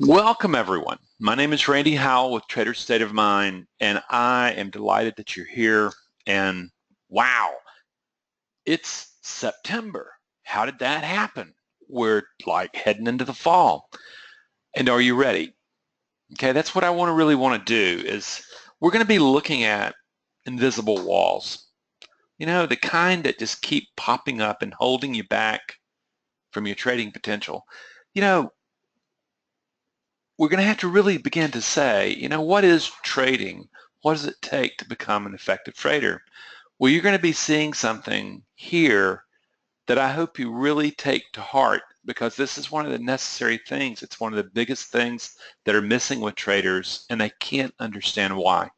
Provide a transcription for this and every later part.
Welcome, everyone. My name is Randy Howell with Trader State of Mind, and I am delighted that you're here. And wow, it's September. How did that happen? We're like heading into the fall. And are you ready? Okay, that's what I really want to do is we're going to be looking at invisible walls. You know, the kind that just keep popping up and holding you back from your trading potential. You know, we're going to have to really begin to say, what is trading? What does it take to become an effective trader? Well, you're going to be seeing something here that I hope you really take to heart, because this is one of the necessary things. It's one of the biggest things that are missing with traders, and they can't understand why.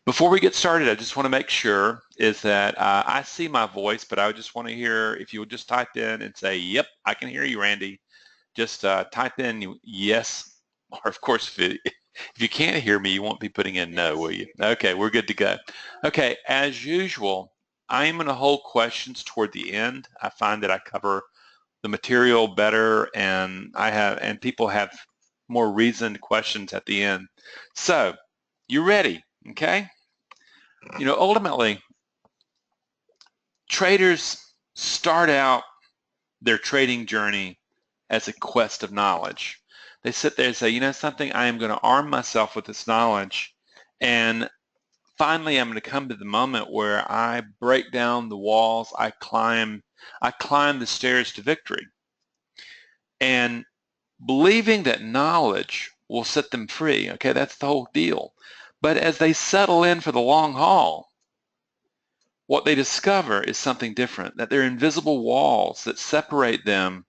Before we get started, I just want to make sure is that I see my voice, but I just want to hear if you would just type in and say, yep, I can hear you, Randy. Just type in yes, or of course, if you can't hear me, you won't be putting in no, will you? Okay, we're good to go. Okay, as usual, I am going to hold questions toward the end. I find that I cover the material better, and people have more reasoned questions at the end. So, you ready? Okay. Ultimately, traders start out their trading journey as a quest of knowledge. They sit there and say, you know something, I am going to arm myself with this knowledge, and finally I'm going to come to the moment where I break down the walls, I climb the stairs to victory. And believing that knowledge will set them free, okay, that's the whole deal. But as they settle in for the long haul, what they discover is something different, that there are invisible walls that separate them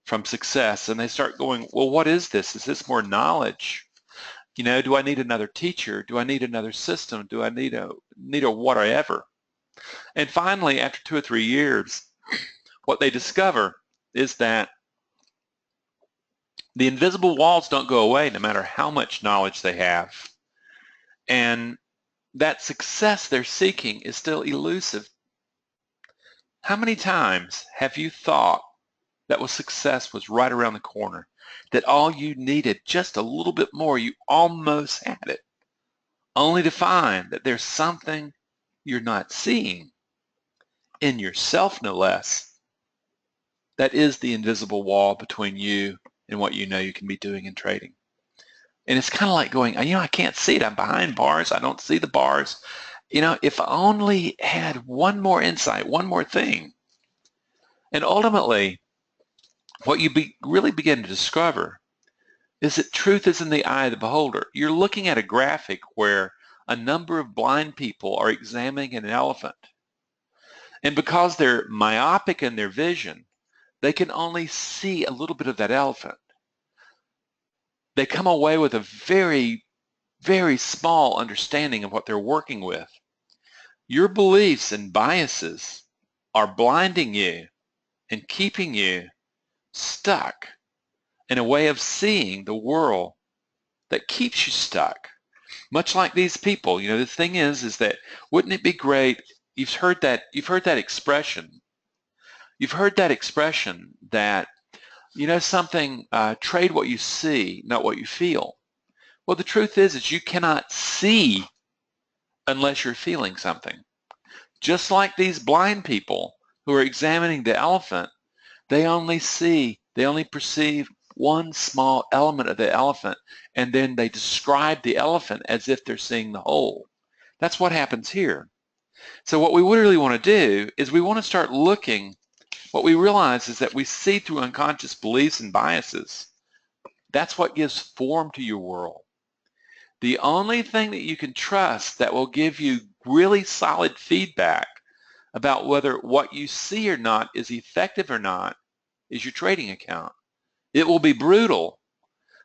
from success, and they start going, well, what is this? Is this more knowledge? Do I need another teacher? Do I need another system? Do I need a whatever? And finally, after 2 or 3 years, what they discover is that the invisible walls don't go away no matter how much knowledge they have. And that success they're seeking is still elusive. How many times have you thought that success was right around the corner, that all you needed, just a little bit more, you almost had it, only to find that there's something you're not seeing in yourself, no less, that is the invisible wall between you and what you know you can be doing in trading. And it's kind of like going, I can't see it. I'm behind bars. I don't see the bars. If I only had one more insight, one more thing. And ultimately, what you really begin to discover is that truth is in the eye of the beholder. You're looking at a graphic where a number of blind people are examining an elephant. And because they're myopic in their vision, they can only see a little bit of that elephant. They come away with a very, very small understanding of what they're working with. Your beliefs and biases are blinding you and keeping you stuck in a way of seeing the world that keeps you stuck. Much like these people, the thing is that wouldn't it be great? You've heard that expression. You've heard that expression that, something, trade what you see, not what you feel. Well, the truth is you cannot see unless you're feeling something. Just like these blind people who are examining the elephant, they only perceive one small element of the elephant, and then they describe the elephant as if they're seeing the whole. That's what happens here. So what we really want to do is we want to start looking. What we realize is that we see through unconscious beliefs and biases. That's what gives form to your world. The only thing that you can trust that will give you really solid feedback about whether what you see or not is effective or not is your trading account. It will be brutal,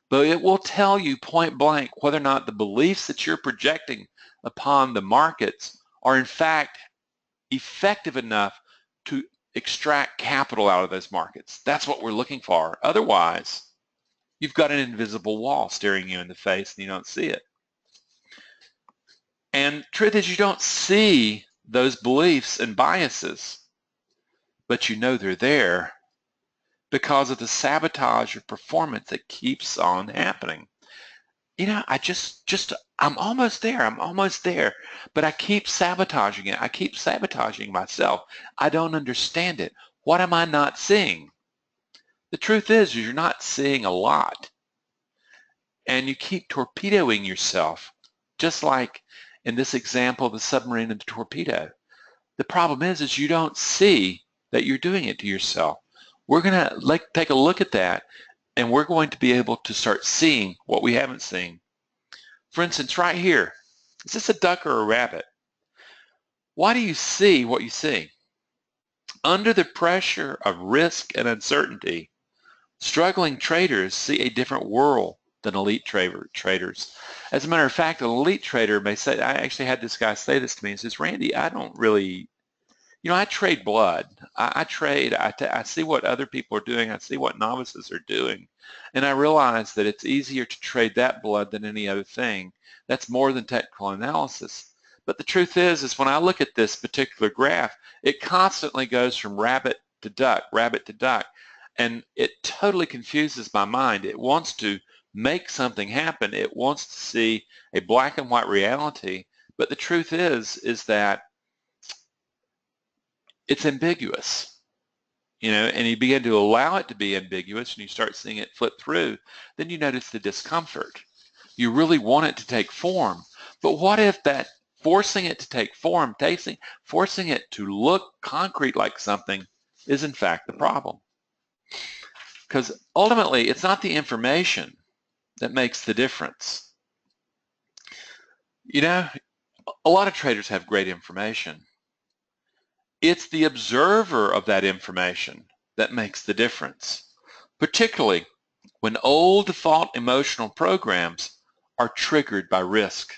but it will tell you point blank whether or not the beliefs that you're projecting upon the markets are in fact effective enough to extract capital out of those markets. That's what we're looking for. Otherwise, you've got an invisible wall staring you in the face and you don't see it. And truth is, you don't see those beliefs and biases, but you know they're there because of the sabotage of performance that keeps on happening. I'm almost there, but I keep sabotaging it. I keep sabotaging myself. I don't understand it. What am I not seeing? The truth is you're not seeing a lot, and you keep torpedoing yourself, just like in this example, the submarine and the torpedo. The problem is you don't see that you're doing it to yourself. We're going to take a look at that, and we're going to be able to start seeing what we haven't seen. For instance, right here, is this a duck or a rabbit? Why do you see what you see? Under the pressure of risk and uncertainty, struggling traders see a different world than elite traders. As a matter of fact, an elite trader may say, I actually had this guy say this to me, and says, Randy, I don't really, I trade blood. I trade, I see what other people are doing. I see what novices are doing. And I realize that it's easier to trade that blood than any other thing. That's more than technical analysis. But the truth is when I look at this particular graph, it constantly goes from rabbit to duck, and it totally confuses my mind. It wants to make something happen. It wants to see a black and white reality. But the truth is that it's ambiguous, and you begin to allow it to be ambiguous and you start seeing it flip through, then you notice the discomfort. You really want it to take form, but what if that forcing it to take form, forcing it to look concrete like something is in fact the problem? Because ultimately, it's not the information that makes the difference. A lot of traders have great information. It's the observer of that information that makes the difference, particularly when old default emotional programs are triggered by risk.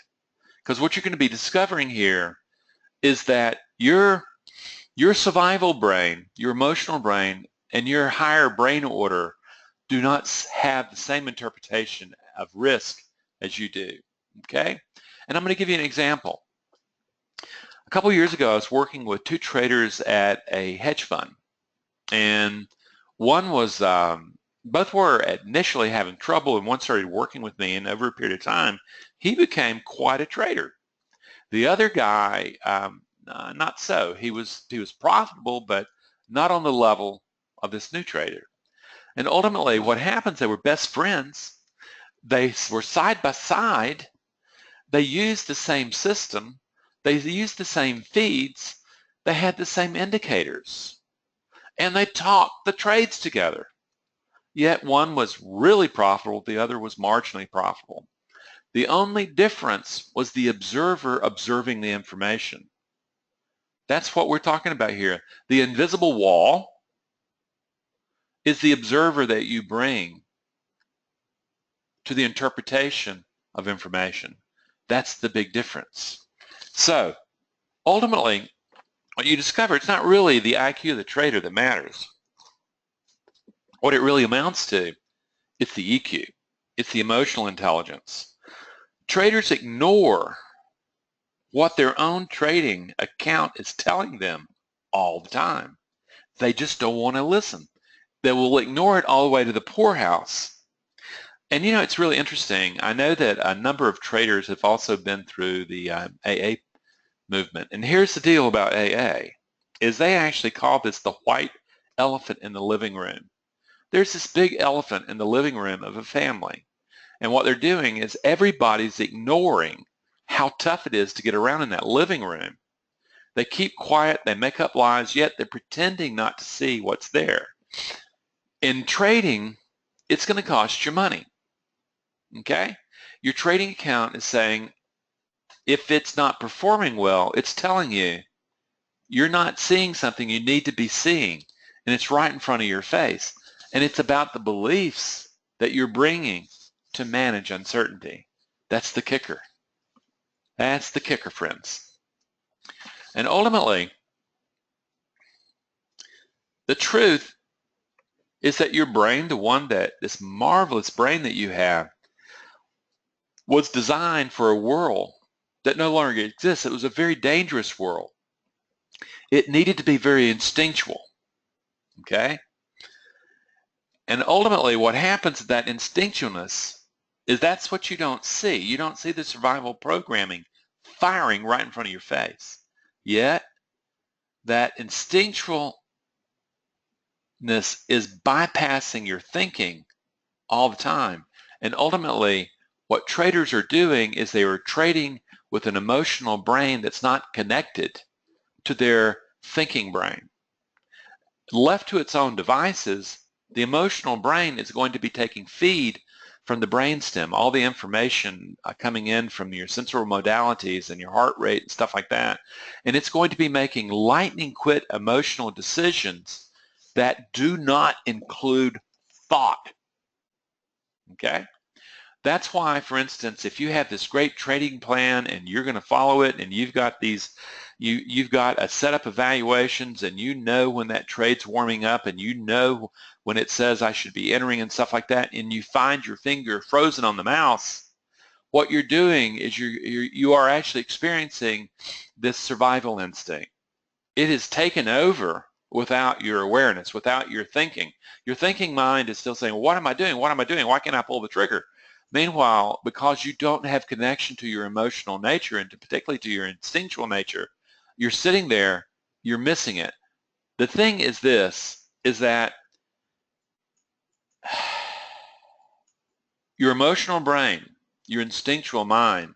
Because what you're going to be discovering here is that your survival brain, your emotional brain, and your higher brain order do not have the same interpretation of risk as you do, okay? And I'm going to give you an example. A couple years ago, I was working with two traders at a hedge fund, and one was, both were initially having trouble, and one started working with me, and over a period of time, he became quite a trader. The other guy, not so. He was profitable, but not on the level of this new trader. And ultimately, what happens, they were best friends. They were side by side. They used the same system. They used the same feeds. They had the same indicators. And they talked the trades together. Yet one was really profitable, the other was marginally profitable. The only difference was the observer observing the information. That's what we're talking about here. The invisible wall is the observer that you bring to the interpretation of information. That's the big difference. So ultimately, what you discover, it's not really the IQ of the trader that matters. What it really amounts to, it's the EQ. It's the emotional intelligence. Traders ignore what their own trading account is telling them all the time. They just don't want to listen. They will ignore it all the way to the poorhouse. And it's really interesting. I know that a number of traders have also been through the AA movement. And here's the deal about AA, is they actually call this the white elephant in the living room. There's this big elephant in the living room of a family. And what they're doing is everybody's ignoring how tough it is to get around in that living room. They keep quiet, they make up lies, yet they're pretending not to see what's there. In trading, it's going to cost you money, okay? Your trading account is saying, if it's not performing well, it's telling you you're not seeing something you need to be seeing, and it's right in front of your face. And it's about the beliefs that you're bringing to manage uncertainty. That's the kicker. That's the kicker, friends. And ultimately, the truth is that your brain, this marvelous brain that you have, was designed for a world that no longer exists. It was a very dangerous world. It needed to be very instinctual, okay? And ultimately what happens, that instinctualness, is that's what you don't see. You don't see the survival programming firing right in front of your face. Yet that instinctualness is bypassing your thinking all the time. And ultimately, what traders are doing is they are trading with an emotional brain that's not connected to their thinking brain. Left to its own devices, the emotional brain is going to be taking feed from the brainstem, all the information coming in from your sensory modalities and your heart rate and stuff like that. And it's going to be making lightning quick emotional decisions that do not include thought. Okay? That's why, for instance, if you have this great trading plan and you're going to follow it, and you've got these, you've got a set up evaluations, and you know when that trade's warming up, and you know when it says I should be entering and stuff like that, and you find your finger frozen on the mouse, what you're doing is you are actually experiencing this survival instinct. It is taken over without your awareness, without your thinking. Your thinking mind is still saying, what am I doing? What am I doing? Why can't I pull the trigger? Meanwhile, because you don't have connection to your emotional nature and particularly to your instinctual nature, you're sitting there, you're missing it. The thing is this, is that your emotional brain, your instinctual mind,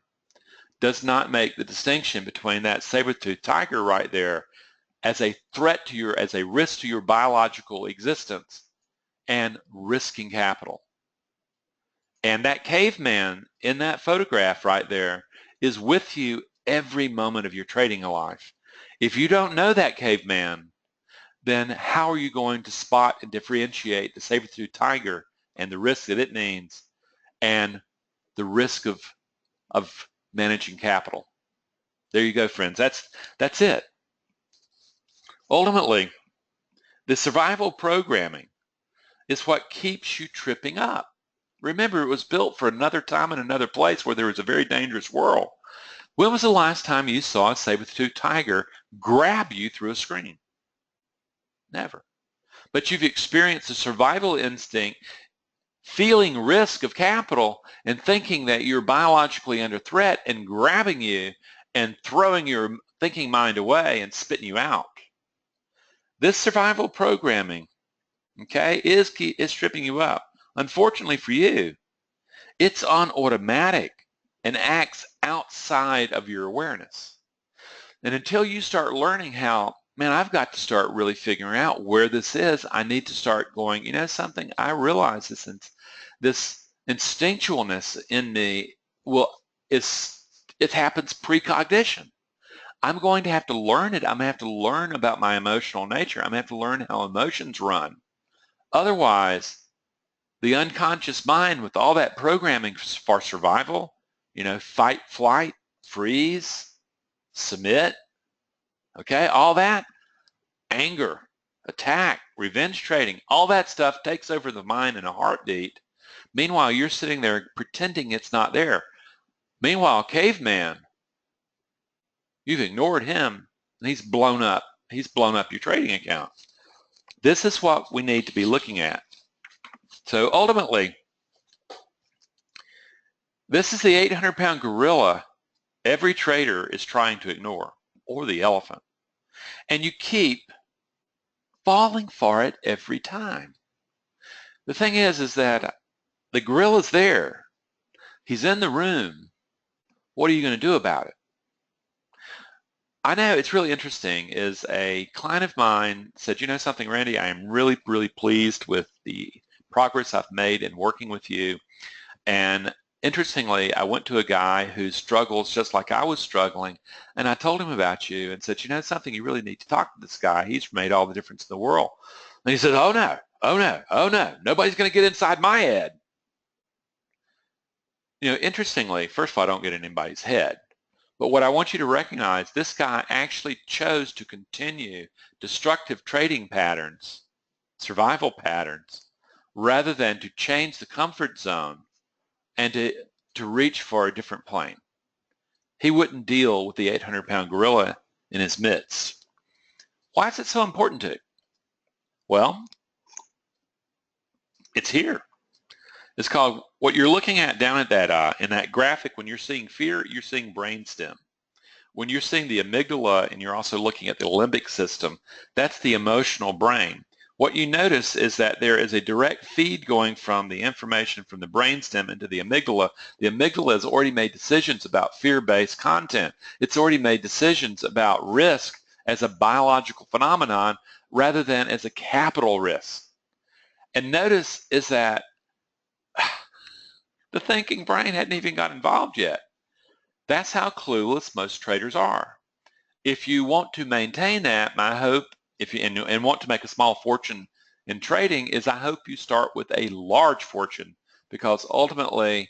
does not make the distinction between that saber-toothed tiger right there as a threat to your, as a risk to your biological existence, and risking capital. And that caveman in that photograph right there is with you every moment of your trading life. If you don't know that caveman, then how are you going to spot and differentiate the saber-toothed tiger and the risk that it means and the risk of managing capital? There you go, friends. That's it. Ultimately, the survival programming is what keeps you tripping up. Remember, it was built for another time and another place where there was a very dangerous world. When was the last time you saw a saber-toothed tiger grab you through a screen? Never. But you've experienced the survival instinct, feeling risk of capital and thinking that you're biologically under threat and grabbing you and throwing your thinking mind away and spitting you out. This survival programming, okay, is tripping you up. Unfortunately for you, it's on automatic and acts outside of your awareness. And until you start learning how, man, I've got to start really figuring out where this is, I need to start going, you know something, I realize this instinctualness in me it happens precognition. I'm going to have to learn it. I'm going to have to learn about my emotional nature. I'm going to have to learn how emotions run. Otherwise, the unconscious mind with all that programming for survival, you know, fight, flight, freeze, submit, okay, all that, anger, attack, revenge trading, all that stuff takes over the mind in a heartbeat. Meanwhile, you're sitting there pretending it's not there. Meanwhile, caveman, you've ignored him and he's blown up. He's blown up your trading account. This is what we need to be looking at. So ultimately, this is the 800-pound gorilla every trader is trying to ignore, or the elephant. And you keep falling for it every time. The thing is that the gorilla's there. He's in the room. What are you going to do about it? I know it's really interesting is a client of mine said, you know something, Randy, I am really, really pleased with the progress I've made in working with you. And interestingly, I went to a guy who struggles just like I was struggling, and I told him about you and said, you know something, you really need to talk to this guy. He's made all the difference in the world. And he said, oh no, oh no, oh no, nobody's going to get inside my head. You know, interestingly, first of all, I don't get in anybody's head. But what I want you to recognize, this guy actually chose to continue destructive trading patterns, survival patterns, rather than to change the comfort zone and to reach for a different plane. He wouldn't deal with the 800-pound gorilla in his midst. Why is it so important to you? Well, It's here. It's called, what you're looking at down at that in that graphic, when you're seeing fear, you're seeing brainstem. When you're seeing the amygdala and you're also looking at the limbic system, that's the emotional brain. What you notice is that there is a direct feed going from the information from the brainstem into the amygdala. The amygdala has already made decisions about fear-based content. It's already made decisions about risk as a biological phenomenon rather than as a capital risk. And notice is that the thinking brain hadn't even got involved yet. That's how clueless most traders are. If you want to maintain that, my hope, if you and want to make a small fortune in trading, is I hope you start with a large fortune, because ultimately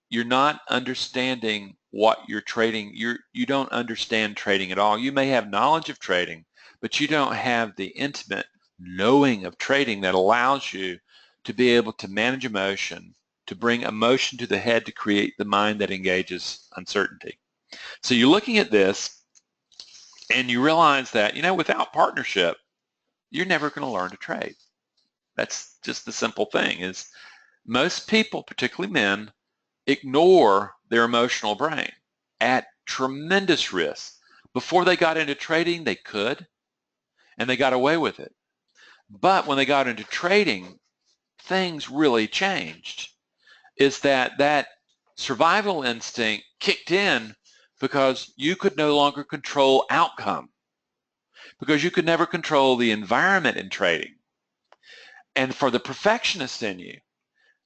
you're not understanding what you're trading. You don't understand trading at all. You may have knowledge of trading, but you don't have the intimate knowing of trading that allows you to be able to manage emotion, to bring emotion to the head to create the mind that engages uncertainty. So you're looking at this and you realize that, without partnership, you're never going to learn to trade. That's just the simple thing, is most people, particularly men, ignore their emotional brain at tremendous risk. Before they got into trading, they could, and they got away with it. But when they got into trading, things really changed. Is that survival instinct kicked in because you could no longer control outcome, because you could never control the environment in trading. And for the perfectionist in you,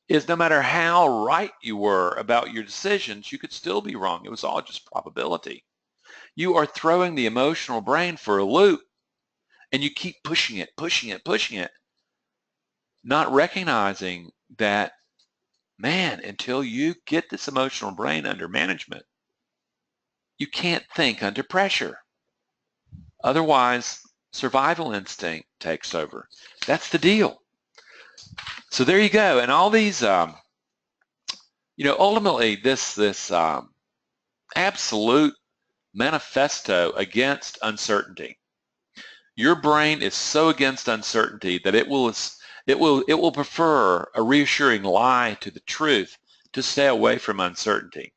is no matter how right you were about your decisions, you could still be wrong. It was all just probability. You are throwing the emotional brain for a loop, and you keep pushing it, not recognizing that, man, until you get this emotional brain under management, you can't think under pressure. Otherwise, survival instinct takes over. That's the deal. So there you go. And all these, ultimately this absolute manifesto against uncertainty. Your brain is so against uncertainty that it will prefer a reassuring lie to the truth to stay away from uncertainty.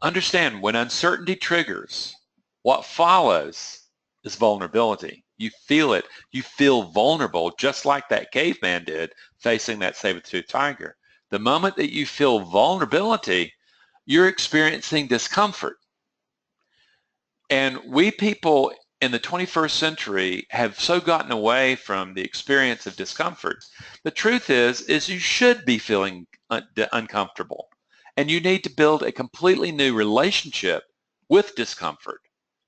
Understand, when uncertainty triggers, what follows is vulnerability. You feel it. You feel vulnerable, just like that caveman did facing that saber-toothed tiger. The moment that you feel vulnerability, you're experiencing discomfort. And we people in the 21st century have so gotten away from the experience of discomfort. The truth is you should be feeling uncomfortable. And you need to build a completely new relationship with discomfort.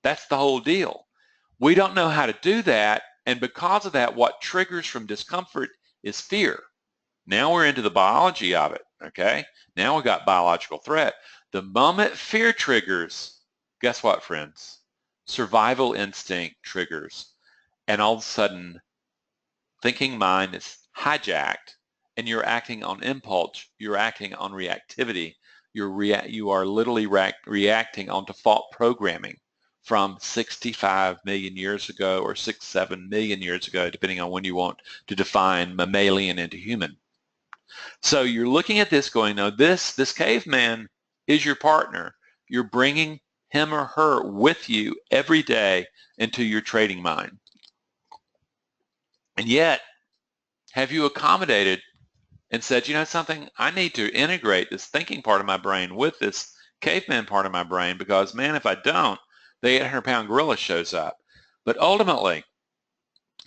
That's the whole deal. We don't know how to do that, and because of that, what triggers from discomfort is fear. Now we're into the biology of it, okay? Now we got biological threat. The moment fear triggers, guess what, friends? Survival instinct triggers, and all of a sudden, thinking mind is hijacked, and you're acting on impulse, you're acting on reactivity, you are literally reacting on default programming from 65 million years ago or 6-7 million years ago, depending on when you want to define mammalian into human. So you're looking at this going, no, this caveman is your partner. You're bringing him or her with you every day into your trading mind. And yet, have you accommodated and said, you know something, I need to integrate this thinking part of my brain with this caveman part of my brain, because, man, if I don't, the 800-pound gorilla shows up. But ultimately,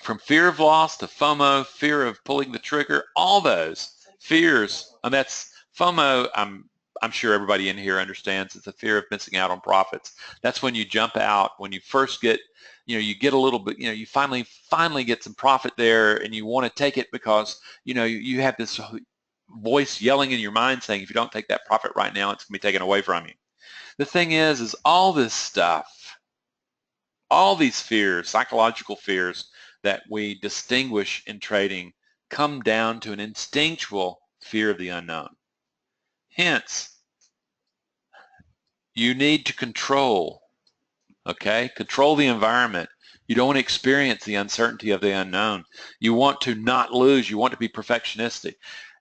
from fear of loss to FOMO, fear of pulling the trigger, all those fears, and that's FOMO, I'm sure everybody in here understands, it's a fear of missing out on profits. That's when you jump out, when you first get, you get a little bit, you finally get some profit there, and you want to take it because, you have this voice yelling in your mind saying, if you don't take that profit right now, it's going to be taken away from you. The thing is all this stuff, all these fears, psychological fears that we distinguish in trading, come down to an instinctual fear of the unknown. Hence, you need to control, okay? Control the environment. You don't want to experience the uncertainty of the unknown. You want to not lose. You want to be perfectionistic.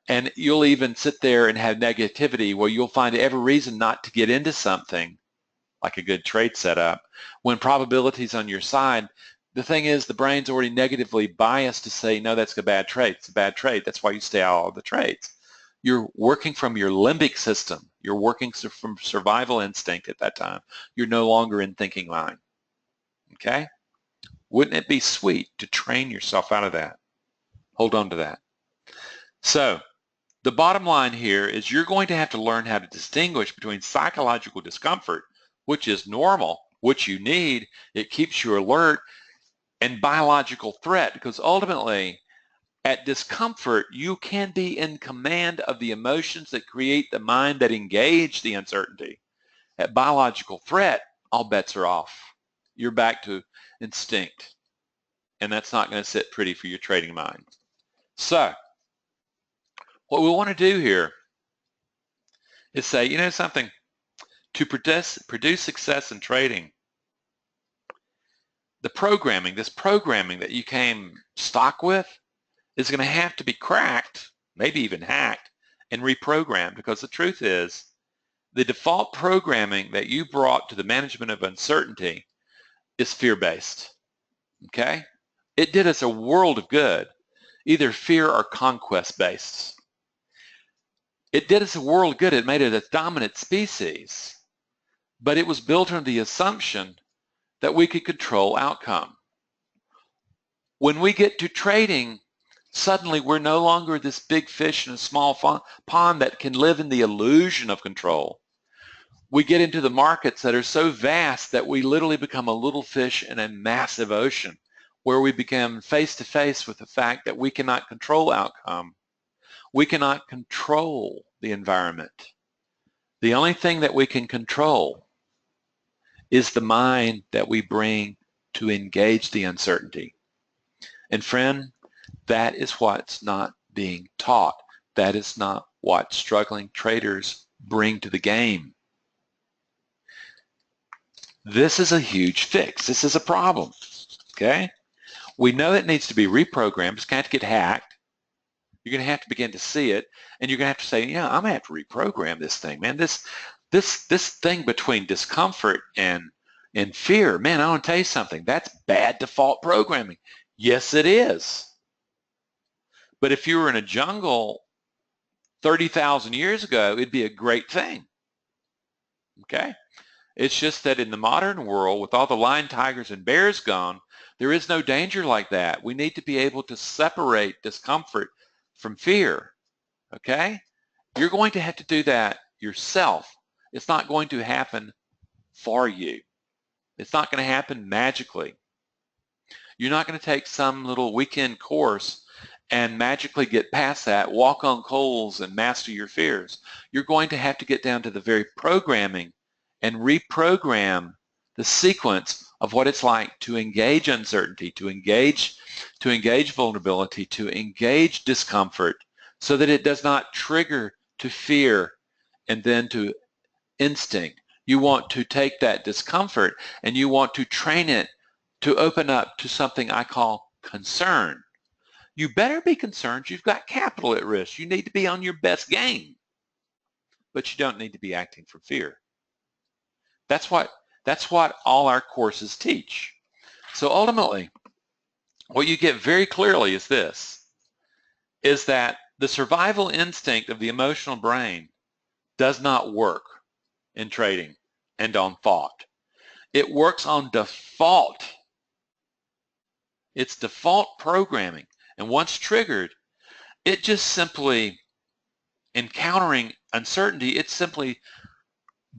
And you'll even sit there and have negativity where you'll find every reason not to get into something like a good trade setup when probability's on your side. The thing is, the brain's already negatively biased to say, no, that's a bad trade. It's a bad trade. That's why you stay out of the trades. You're working from your limbic system. You're working from survival instinct at that time. You're no longer in thinking mind. Okay? Wouldn't it be sweet to train yourself out of that? Hold on to that. So, the bottom line here is you're going to have to learn how to distinguish between psychological discomfort, which is normal, which you need, it keeps you alert, and biological threat, because ultimately, at discomfort, you can be in command of the emotions that create the mind that engage the uncertainty. At biological threat, all bets are off. You're back to instinct, and that's not going to sit pretty for your trading mind. So, what we want to do here is say, you know something, to produce success in trading, this programming that you came stock with is going to have to be cracked, maybe even hacked, and reprogrammed, because the truth is, the default programming that you brought to the management of uncertainty is fear-based, okay? It did us a world of good, either fear or conquest-based. It did us a world of good. It made it a dominant species, but it was built on the assumption that we could control outcome. When we get to trading, suddenly we're no longer this big fish in a small pond that can live in the illusion of control. We get into the markets that are so vast that we literally become a little fish in a massive ocean, where we become face to face with the fact that we cannot control outcome. We cannot control the environment. The only thing that we can control is the mind that we bring to engage the uncertainty. And friend, that is what's not being taught. That is not what struggling traders bring to the game. This is a huge fix. This is a problem, okay? We know it needs to be reprogrammed. It's going to have to get hacked. You're going to have to begin to see it, and you're going to have to say, yeah, I'm going to have to reprogram this thing, man. This thing between discomfort and fear, man, I want to tell you something. That's bad default programming. Yes, it is. But if you were in a jungle 30,000 years ago, it'd be a great thing, okay? It's just that in the modern world, with all the lion, tigers, and bears gone, there is no danger like that. We need to be able to separate discomfort from fear, okay? You're going to have to do that yourself. It's not going to happen for you. It's not going to happen magically. You're not going to take some little weekend course and magically get past that, walk on coals, and master your fears. You're going to have to get down to the very programming and reprogram the sequence of what it's like to engage uncertainty, to engage vulnerability, to engage discomfort, so that it does not trigger to fear and then to instinct. You want to take that discomfort and you want to train it to open up to something I call concern. You better be concerned. You've got capital at risk. You need to be on your best game, but you don't need to be acting from fear. That's what all our courses teach. So ultimately, what you get very clearly is this, is that the survival instinct of the emotional brain does not work in trading and on thought. It works on default. It's default programming. And once triggered, it just simply, encountering uncertainty, it simply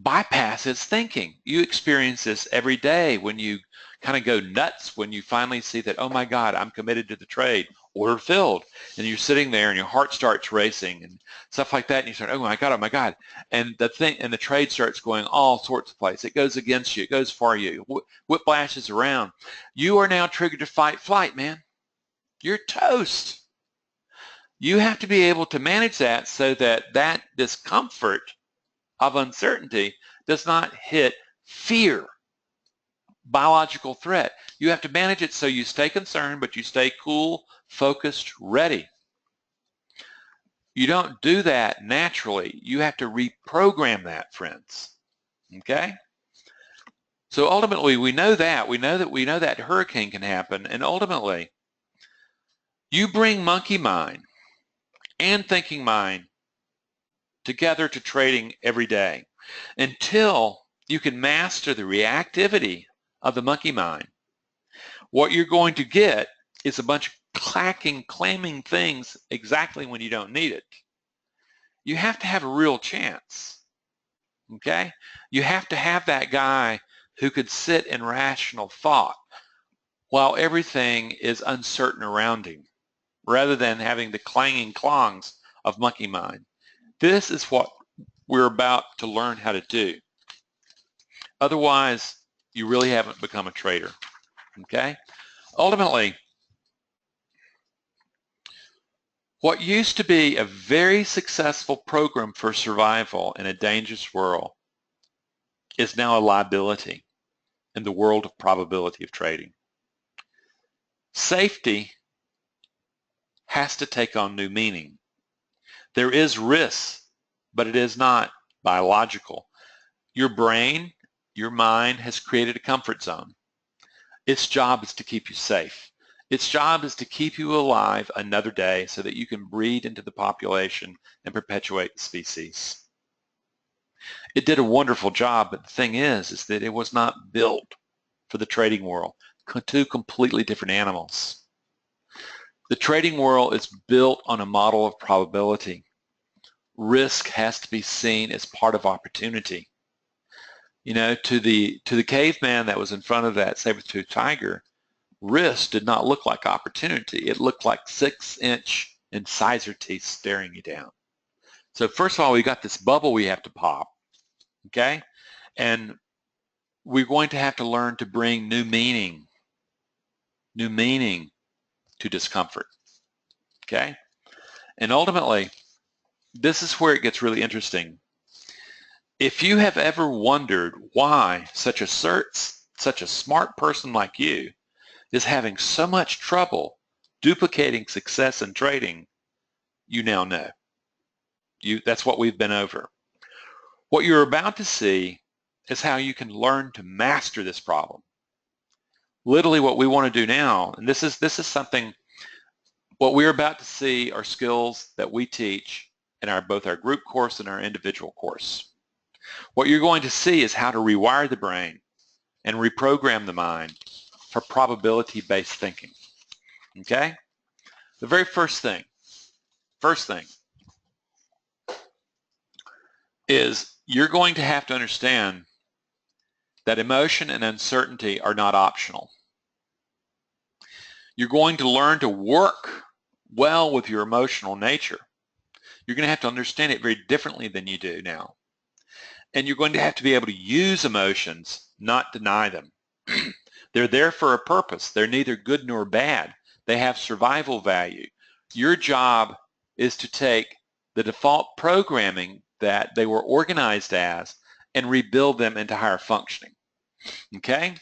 bypasses thinking. You experience this every day when you kind of go nuts when you finally see that, oh my God, I'm committed to the trade, order filled. And you're sitting there and your heart starts racing and stuff like that. And you start, oh my God. And the trade starts going all sorts of places. It goes against you. It goes for you. Whiplashes around. You are now triggered to fight flight, man. You're toast. You have to be able to manage that so that that discomfort of uncertainty does not hit fear, biological threat. You have to manage it so you stay concerned, but you stay cool, focused, ready. You don't do that naturally. You have to reprogram that, friends. Okay? So ultimately, we know that. We know that hurricane can happen, and ultimately, you bring monkey mind and thinking mind together to trading every day until you can master the reactivity of the monkey mind. What you're going to get is a bunch of claiming things exactly when you don't need it. You have to have a real chance, okay? You have to have that guy who could sit in rational thought while everything is uncertain around him, rather than having the clanging clongs of monkey mind. This is what we're about to learn how to do. Otherwise, you really haven't become a trader, okay? Ultimately, what used to be a very successful program for survival in a dangerous world is now a liability in the world of probability of trading. Safety has to take on new meaning. There is risk, but it is not biological. Your brain, your mind has created a comfort zone. Its job is to keep you safe. Its job is to keep you alive another day so that you can breed into the population and perpetuate the species. It did a wonderful job, but the thing is that it was not built for the trading world. Two completely different animals. The trading world is built on a model of probability. Risk has to be seen as part of opportunity. You know, to the caveman that was in front of that saber-toothed tiger, risk did not look like opportunity. It looked like 6-inch incisor teeth staring you down. So first of all, we got this bubble we have to pop, okay? And we're going to have to learn to bring new meaning to discomfort, okay? And ultimately, this is where it gets really interesting. If you have ever wondered why such a smart person like you is having so much trouble duplicating success in trading, you now know. That's what we've been over. What you're about to see is how you can learn to master this problem. Literally what we want to do now, and this is something, what we're about to see are skills that we teach in both our group course and our individual course. What you're going to see is how to rewire the brain and reprogram the mind for probability-based thinking, okay? The very first thing is you're going to have to understand that emotion and uncertainty are not optional. You're going to learn to work well with your emotional nature. You're going to have to understand it very differently than you do now. And you're going to have to be able to use emotions, not deny them. They're there for a purpose. They're neither good nor bad. They have survival value. Your job is to take the default programming that they were organized as and rebuild them into higher functioning. Okay?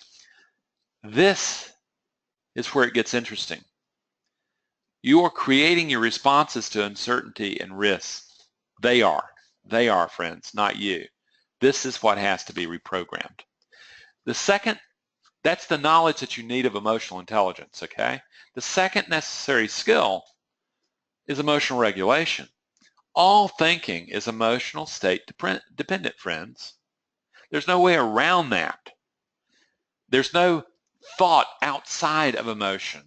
This is where it gets interesting. You are creating your responses to uncertainty and risk. They are, friends, not you. This is what has to be reprogrammed. The second, that's the knowledge that you need of emotional intelligence, okay? The second necessary skill is emotional regulation. All thinking is emotional state dependent, friends. There's no way around that. There's no thought outside of emotion.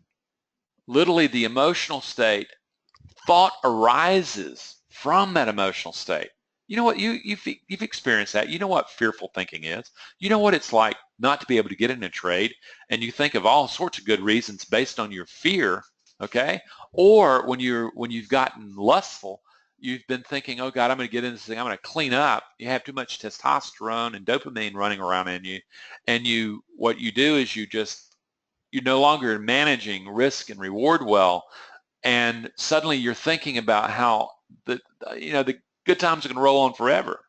Literally, the emotional state, thought arises from that emotional state. You know what? You've experienced that. You know what fearful thinking is. You know what it's like not to be able to get in a trade, and you think of all sorts of good reasons based on your fear, okay? Or when you've gotten lustful, you've been thinking, oh God, I'm going to get into this thing. I'm going to clean up. You have too much testosterone and dopamine running around in you, and what you do is you're no longer managing risk and reward well, and suddenly you're thinking about how the good times are going to roll on forever.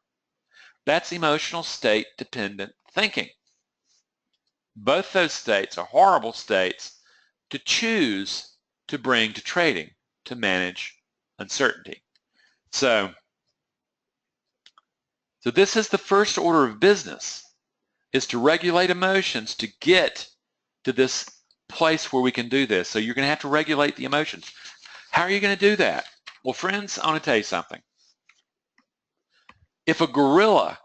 That's emotional state dependent thinking. Both those states are horrible states to choose to bring to trading to manage uncertainty. So this is the first order of business, is to regulate emotions to get to this place where we can do this. So you're going to have to regulate the emotions. How are you going to do that? Well, friends, I want to tell you something. If a gorilla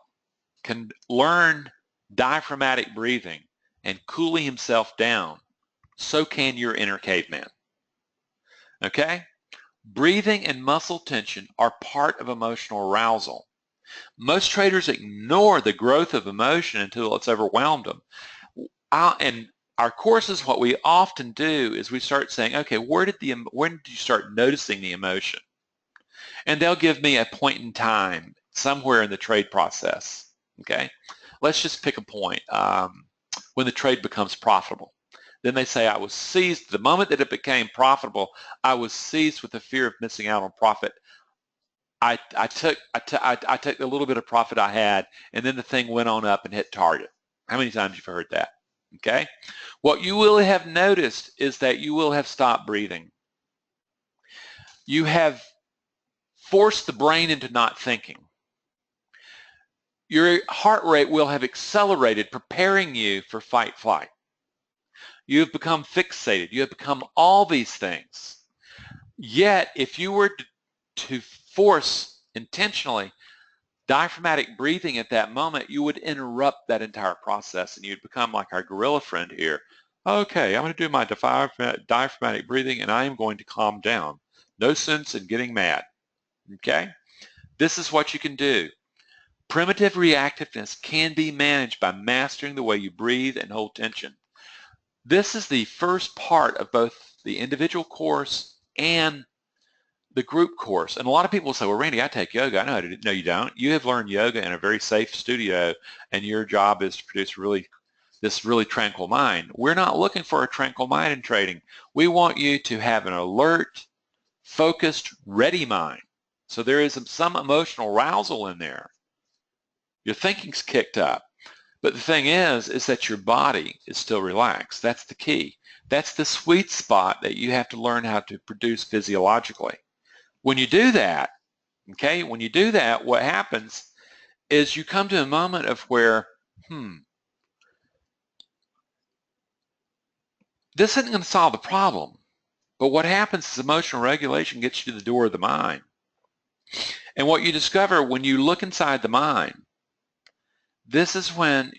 can learn diaphragmatic breathing and cooling himself down, so can your inner caveman. Okay? Breathing and muscle tension are part of emotional arousal. Most traders ignore the growth of emotion until it's overwhelmed them. And our courses, what we often do is we start saying, okay, when did you start noticing the emotion? And they'll give me a point in time somewhere in the trade process. Okay, let's just pick a point when the trade becomes profitable. Then they say, I was seized, the moment that it became profitable, I was seized with the fear of missing out on profit. I took the little bit of profit I had, and then the thing went on up and hit target. How many times you've heard that? Okay. What you will have noticed is that you will have stopped breathing. You have forced the brain into not thinking. Your heart rate will have accelerated, preparing you for fight, flight. You have become fixated. You have become all these things. Yet, if you were to force intentionally diaphragmatic breathing at that moment, you would interrupt that entire process and you'd become like our gorilla friend here. Okay, I'm going to do my diaphragmatic breathing and I am going to calm down. No sense in getting mad. Okay? This is what you can do. Primitive reactiveness can be managed by mastering the way you breathe and hold tension. This is the first part of both the individual course and the group course. And a lot of people say, well, Randy, I take yoga. I know how to do it. No, you don't. You have learned yoga in a very safe studio, and your job is to produce this really tranquil mind. We're not looking for a tranquil mind in trading. We want you to have an alert, focused, ready mind. So there is some emotional arousal in there. Your thinking's kicked up. But the thing is that your body is still relaxed. That's the key. That's the sweet spot that you have to learn how to produce physiologically. When you do that, okay, what happens is you come to a moment of where, this isn't going to solve the problem. But what happens is emotional regulation gets you to the door of the mind. And what you discover when you look inside the mind, this is when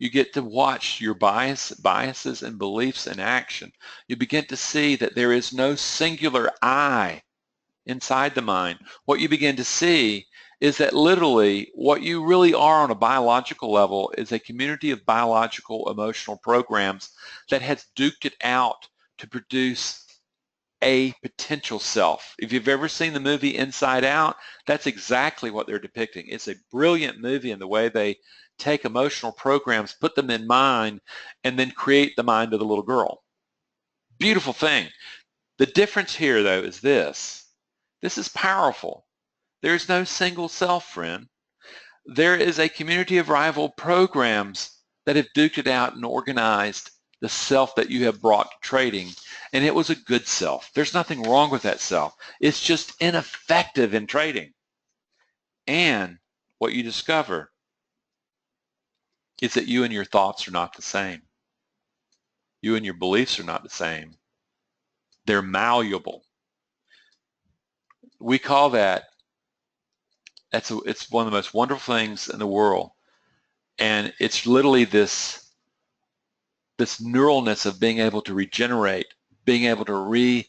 you get to watch your biases and beliefs in action. You begin to see that there is no singular I inside the mind. What you begin to see is that literally what you really are on a biological level is a community of biological emotional programs that has duked it out to produce a potential self. If you've ever seen the movie Inside Out, that's exactly what they're depicting. It's a brilliant movie in the way they take emotional programs, put them in mind, and then create the mind of the little girl. Beautiful thing. The difference here, though, is this. This is powerful. There's no single self, friend. There is a community of rival programs that have duked it out and organized the self that you have brought to trading, and it was a good self. There's nothing wrong with that self. It's just ineffective in trading. And what you discover is that you and your thoughts are not the same. You and your beliefs are not the same. They're malleable. We call that, it's one of the most wonderful things in the world. And it's literally this neuralness of being able to regenerate, being able to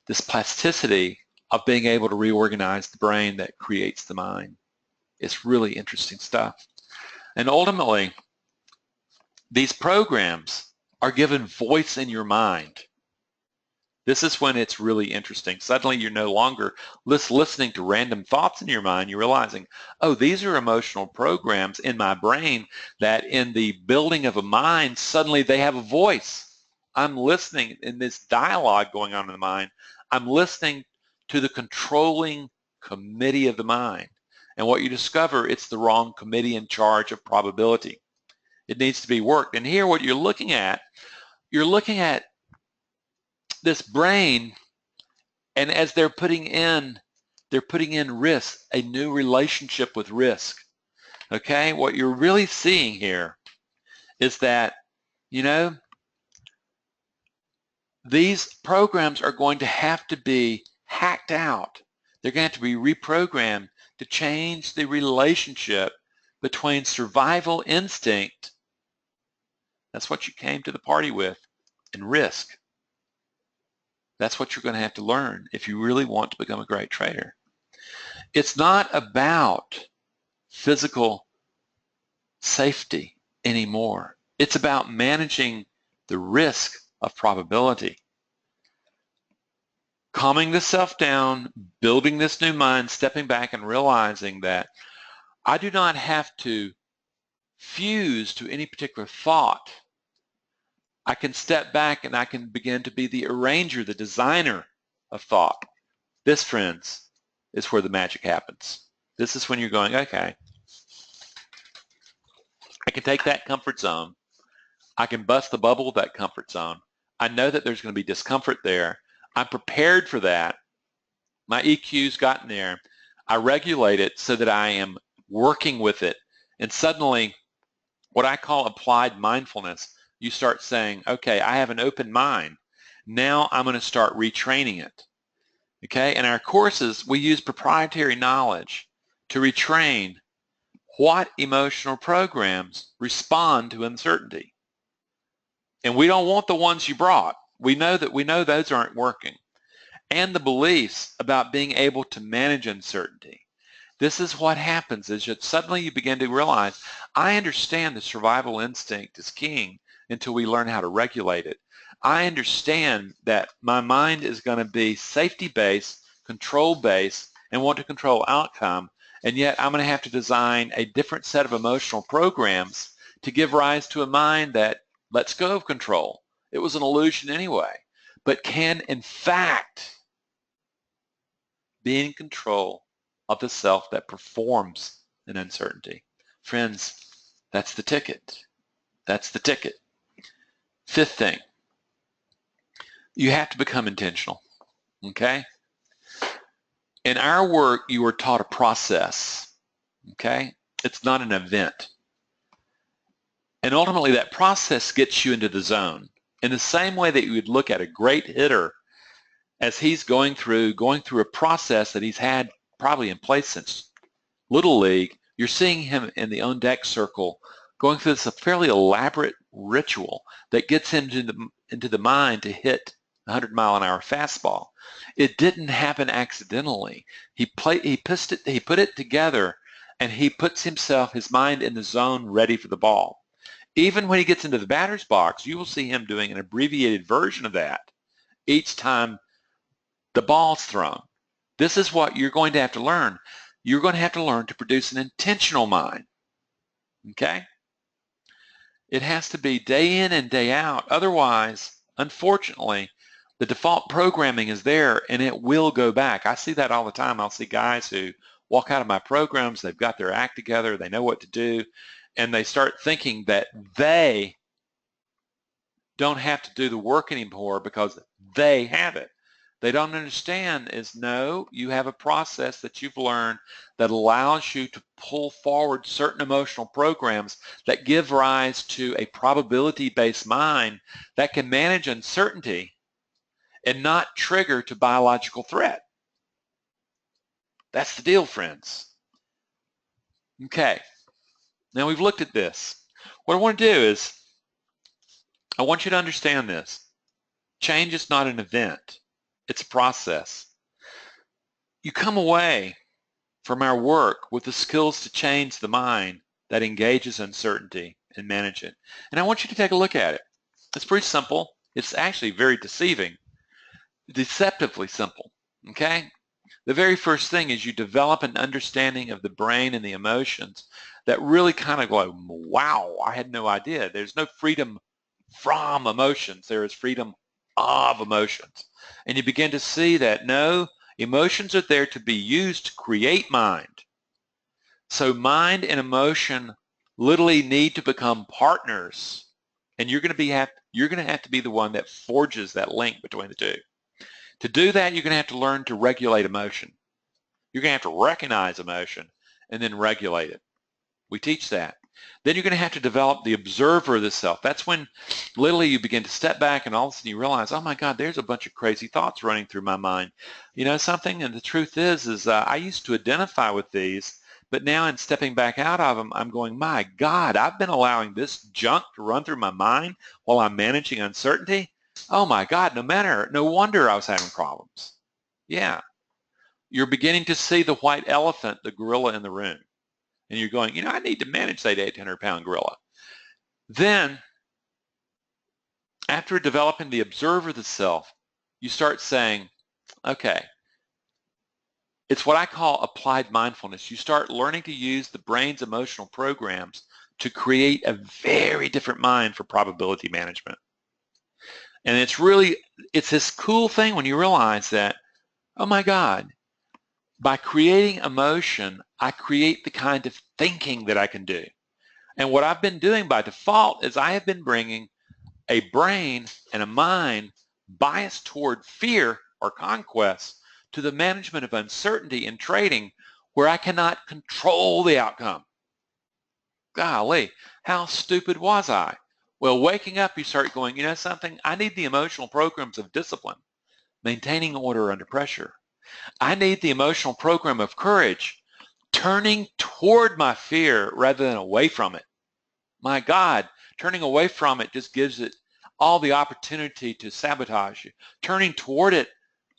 this plasticity of being able to reorganize the brain that creates the mind. It's really interesting stuff. And ultimately, these programs are given voice in your mind. This is when it's really interesting. Suddenly you're no longer listening to random thoughts in your mind. You're realizing, oh, these are emotional programs in my brain that in the building of a mind, suddenly they have a voice. I'm listening in this dialogue going on in the mind. I'm listening to the controlling committee of the mind. And what you discover, it's the wrong committee in charge of probability. It needs to be worked. And here what you're looking at this brain, and as they're putting in They're putting in risk, a new relationship with risk. Okay, what you're really seeing here is that, you know, these programs are going to have to be hacked out. They're going to have to be reprogrammed to change the relationship between survival instinct, that's what you came to the party with, and risk. That's what you're going to have to learn if you really want to become a great trader. It's not about physical safety anymore. It's about managing the risk of probability. Calming the self down, building this new mind, stepping back and realizing that I do not have to fuse to any particular thought. I can step back and I can begin to be the arranger, the designer of thought. This, friends, is where the magic happens. This is when you're going, okay, I can take that comfort zone. I can bust the bubble of that comfort zone. I know that there's going to be discomfort there. I'm prepared for that. My EQ's gotten there. I regulate it so that I am working with it. And suddenly, what I call applied mindfulness, you start saying, okay, I have an open mind. Now I'm going to start retraining it. Okay, in our courses, we use proprietary knowledge to retrain what emotional programs respond to uncertainty. And we don't want the ones you brought. We know those aren't working. And the beliefs about being able to manage uncertainty. This is what happens is that suddenly you begin to realize, I understand the survival instinct is king until we learn how to regulate it. I understand that my mind is going to be safety-based, control-based, and want to control outcome, and yet I'm going to have to design a different set of emotional programs to give rise to a mind that lets go of control. It was an illusion anyway, but can in fact be in control of the self that performs in uncertainty. Friends, that's the ticket. That's the ticket. Fifth thing, you have to become intentional, okay? In our work, you are taught a process, okay? It's not an event. And ultimately, that process gets you into the zone. In the same way that you would look at a great hitter as he's going through a process that he's had probably in place since Little League, you're seeing him in the on-deck circle going through this fairly elaborate ritual that gets into the mind to hit 100-mile-an-hour fastball. It didn't happen accidentally. He put it together, and he puts his mind in the zone ready for the ball. Even when he gets into the batter's box, you will see him doing an abbreviated version of that each time the ball's thrown. This is what you're going to have to learn. You're going to have to learn to produce an intentional mind, okay? It has to be day in and day out. Otherwise, unfortunately, the default programming is there and it will go back. I see that all the time. I'll see guys who walk out of my programs, they've got their act together, they know what to do, and they start thinking that they don't have to do the work anymore because they have it. They don't understand is no, you have a process that you've learned that allows you to pull forward certain emotional programs that give rise to a probability-based mind that can manage uncertainty and not trigger to biological threat. That's the deal, friends. Okay, now we've looked at this. What I want to do is I want you to understand this. Change is not an event. It's a process. You come away from our work with the skills to change the mind that engages uncertainty and manage it. And I want you to take a look at it. It's pretty simple. It's actually very deceptively simple, okay? The very first thing is you develop an understanding of the brain and the emotions that really kind of go, wow, I had no idea. There's no freedom from emotions. There is freedom of emotions. And you begin to see that, no, emotions are there to be used to create mind. So mind and emotion literally need to become partners. And you're going to have to be the one that forges that link between the two. To do that, you're going to have to learn to regulate emotion. You're going to have to recognize emotion and then regulate it. We teach that. Then you're going to have to develop the observer of the self. That's when literally you begin to step back and all of a sudden you realize, oh my God, there's a bunch of crazy thoughts running through my mind. You know something? And the truth is I used to identify with these, but now in stepping back out of them, I'm going, my God, I've been allowing this junk to run through my mind while I'm managing uncertainty. Oh my God, no wonder I was having problems. Yeah. You're beginning to see the white elephant, the gorilla in the room. And you're going, I need to manage that 800-pound gorilla. Then, after developing the observer of the self, you start saying, okay, it's what I call applied mindfulness. You start learning to use the brain's emotional programs to create a very different mind for probability management. And it's this cool thing when you realize that, oh my God, by creating emotion, I create the kind of thinking that I can do. And what I've been doing by default is I have been bringing a brain and a mind biased toward fear or conquest to the management of uncertainty in trading where I cannot control the outcome. Golly, how stupid was I? Well, waking up, you start going, you know something? I need the emotional programs of discipline, maintaining order under pressure. I need the emotional program of courage, turning toward my fear rather than away from it. My God, turning away from it just gives it all the opportunity to sabotage you. Turning toward it,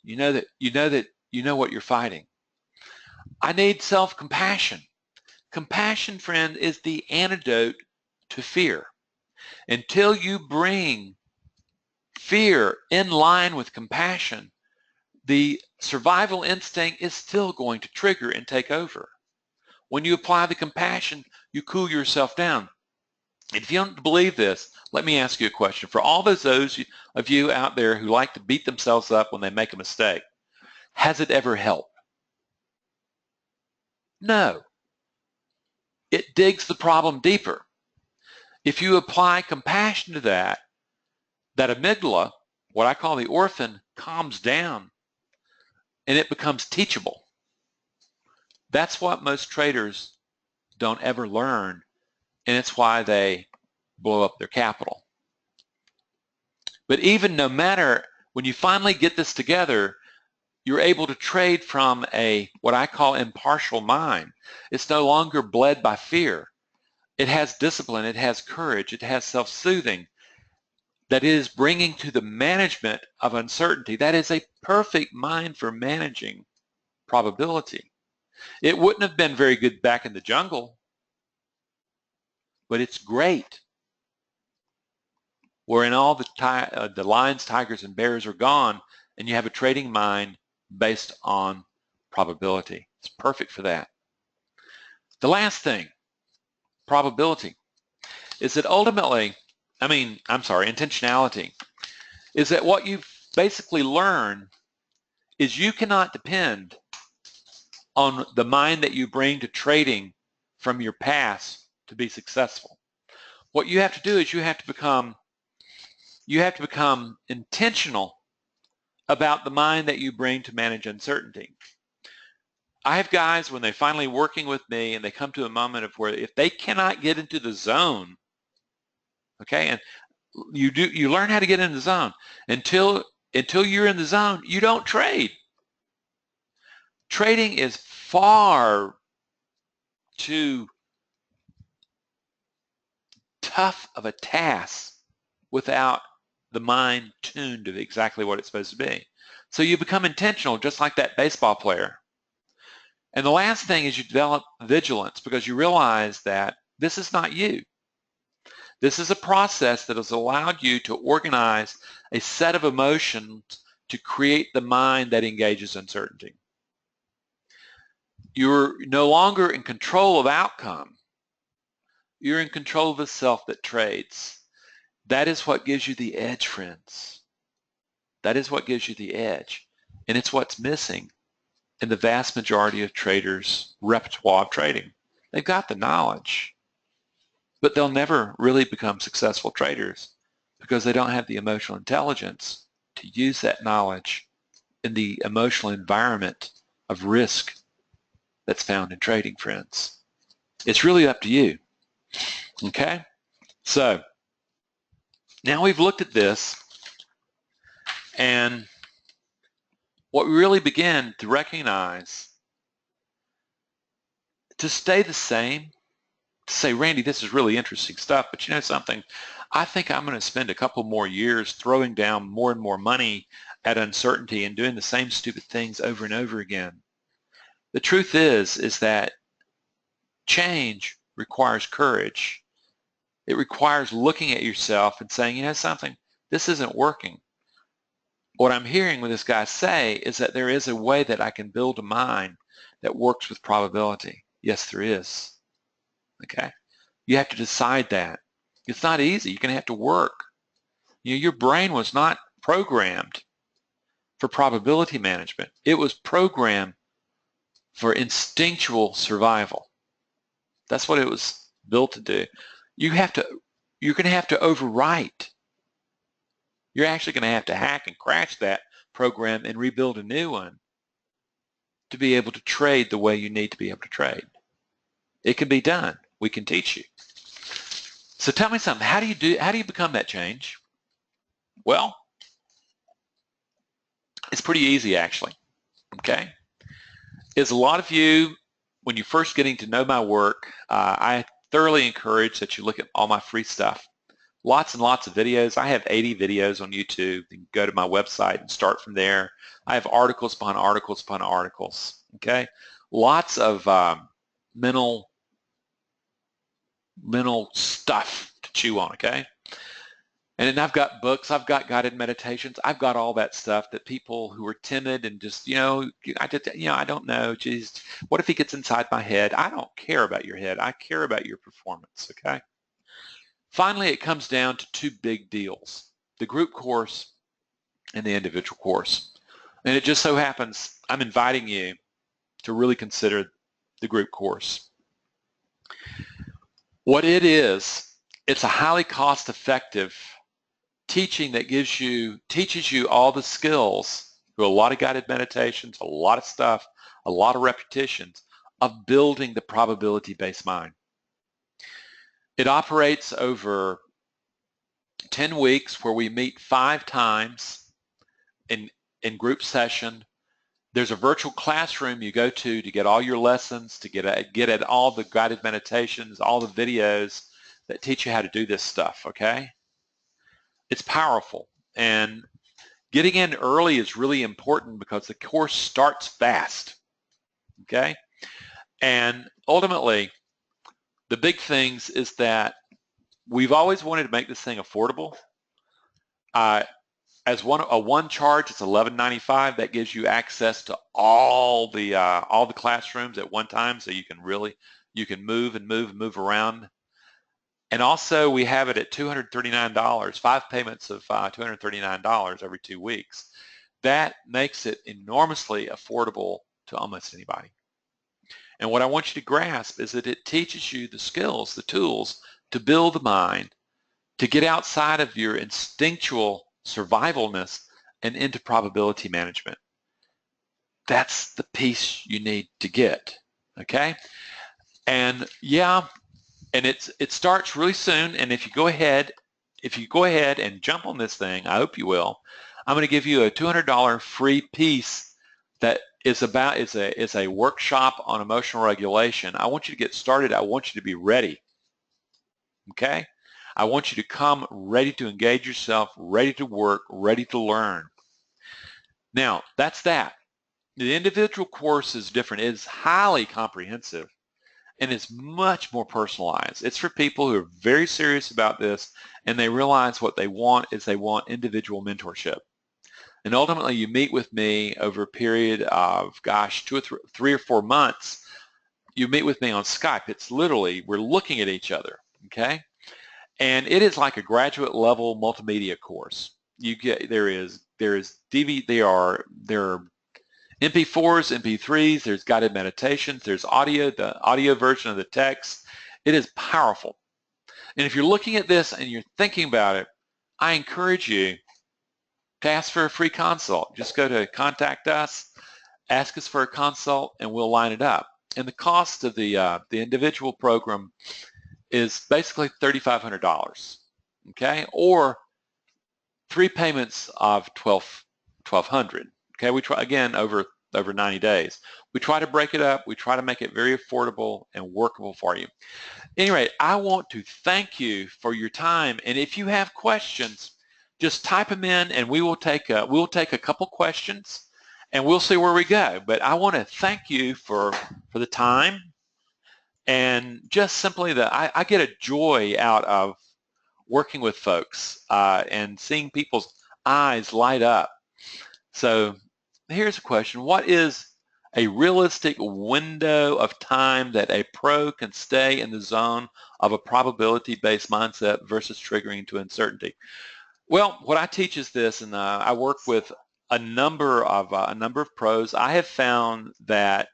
you know what you're fighting. I need self-compassion. Compassion, friend, is the antidote to fear. Until you bring fear in line with compassion, the survival instinct is still going to trigger and take over. When you apply the compassion, you cool yourself down. And if you don't believe this, let me ask you a question. For all those of you out there who like to beat themselves up when they make a mistake, has it ever helped? No. It digs the problem deeper. If you apply compassion to that amygdala, what I call the orphan, calms down and it becomes teachable. That's what most traders don't ever learn, and it's why they blow up their capital. But even no matter, when you finally get this together, you're able to trade from what I call impartial mind. It's no longer bled by fear. It has discipline, it has courage, it has self-soothing. That is bringing to the management of uncertainty. That is a perfect mind for managing probability. It wouldn't have been very good back in the jungle, but it's great. Wherein all the lions, tigers, and bears are gone, and you have a trading mind based on probability. It's perfect for that. The last thing, probability, is that intentionality, is that what you basically learn is you cannot depend on the mind that you bring to trading from your past to be successful. What you have to do is you have to become intentional about the mind that you bring to manage uncertainty. I have guys, when they're finally working with me and they come to a moment of where if they cannot get into the zone, okay, and you learn how to get in the zone. Until you're in the zone, you don't trade. Trading is far too tough of a task without the mind tuned to exactly what it's supposed to be. So you become intentional, just like that baseball player. And the last thing is you develop vigilance, because you realize that this is not you. This is a process that has allowed you to organize a set of emotions to create the mind that engages uncertainty. You're no longer in control of outcome. You're in control of the self that trades. That is what gives you the edge, friends. That is what gives you the edge. And it's what's missing in the vast majority of traders' repertoire of trading. They've got the knowledge, but they'll never really become successful traders because they don't have the emotional intelligence to use that knowledge in the emotional environment of risk that's found in trading, friends. It's really up to you. Okay? So now we've looked at this, and what we really begin to recognize, to stay the same, to say, Randy, this is really interesting stuff, but you know something? I think I'm going to spend a couple more years throwing down more and more money at uncertainty and doing the same stupid things over and over again. The truth is that change requires courage. It requires looking at yourself and saying, you know something, this isn't working. What I'm hearing with this guy say is that there is a way that I can build a mind that works with probability. Yes, there is. Okay? You have to decide that. It's not easy. You're going to have to work. You know, your brain was not programmed for probability management. It was programmed for instinctual survival. That's what it was built to do. You're going to have to overwrite. You're actually going to have to hack and crash that program and rebuild a new one to be able to trade the way you need to be able to trade. It can be done. We can teach you. So tell me something. How do you become that change? Well, it's pretty easy, actually. Okay? Is a lot of you, when you're first getting to know my work, I thoroughly encourage that you look at all my free stuff. Lots and lots of videos. I have 80 videos on YouTube. You can go to my website and start from there. I have articles upon articles upon articles. Okay? Lots of mental stuff to chew on, okay? And then I've got books, I've got guided meditations, I've got all that stuff that people who are timid and just, I don't know, geez, what if he gets inside my head? I don't care about your head. I care about your performance, okay? Finally, it comes down to two big deals, the group course and the individual course. And it just so happens I'm inviting you to really consider the group course. What it is, it's a highly cost-effective teaching that teaches you all the skills through a lot of guided meditations, a lot of stuff, a lot of repetitions of building the probability-based mind. It operates over 10 weeks where we meet 5 times in group session. There's a virtual classroom you go to get all your lessons, to get at all the guided meditations, all the videos that teach you how to do this stuff, okay? It's powerful, and getting in early is really important because the course starts fast, okay? And ultimately, the big things is that we've always wanted to make this thing affordable. As one charge, it's $11.95. That gives you access to all the classrooms at one time, so you can move around. And also, we have it at $239, 5 payments of $239 every 2 weeks. That makes it enormously affordable to almost anybody. And what I want you to grasp is that it teaches you the skills, the tools to build the mind, to get outside of your instinctual survivalness and into probability management. That's the piece you need to get, okay? And yeah, and it starts really soon, and if you go ahead and jump on this thing, I hope you will, I'm going to give you a $200 free piece that is a workshop on emotional regulation. I want you to get started. I want you to be ready, okay? I want you to come ready to engage yourself, ready to work, ready to learn. Now, that's that. The individual course is different. It is highly comprehensive, and it's much more personalized. It's for people who are very serious about this, and they realize what they want is they want individual mentorship. And ultimately, you meet with me over a period of, 3 or 4 months. You meet with me on Skype. It's literally, we're looking at each other, okay? And it is like a graduate level multimedia course. There are MP4s, MP3s, there's guided meditations, there's audio, the audio version of the text. It is powerful. And if you're looking at this and you're thinking about it, I encourage you to ask for a free consult. Just go to Contact Us, ask us for a consult, and we'll line it up. And the cost of the individual program is basically $3,500, okay, or 3 payments of $1,200. Okay, we try again over 90 days. We try to break it up. We try to make it very affordable and workable for you. Anyway, I want to thank you for your time. And if you have questions, just type them in, and we'll take a couple questions, and we'll see where we go. But I want to thank you for the time, and just simply that I get a joy out of working with folks and seeing people's eyes light up. So here's a question. What is a realistic window of time that a pro can stay in the zone of a probability-based mindset versus triggering to uncertainty? Well, what I teach is this, and I work with a number of pros. I have found that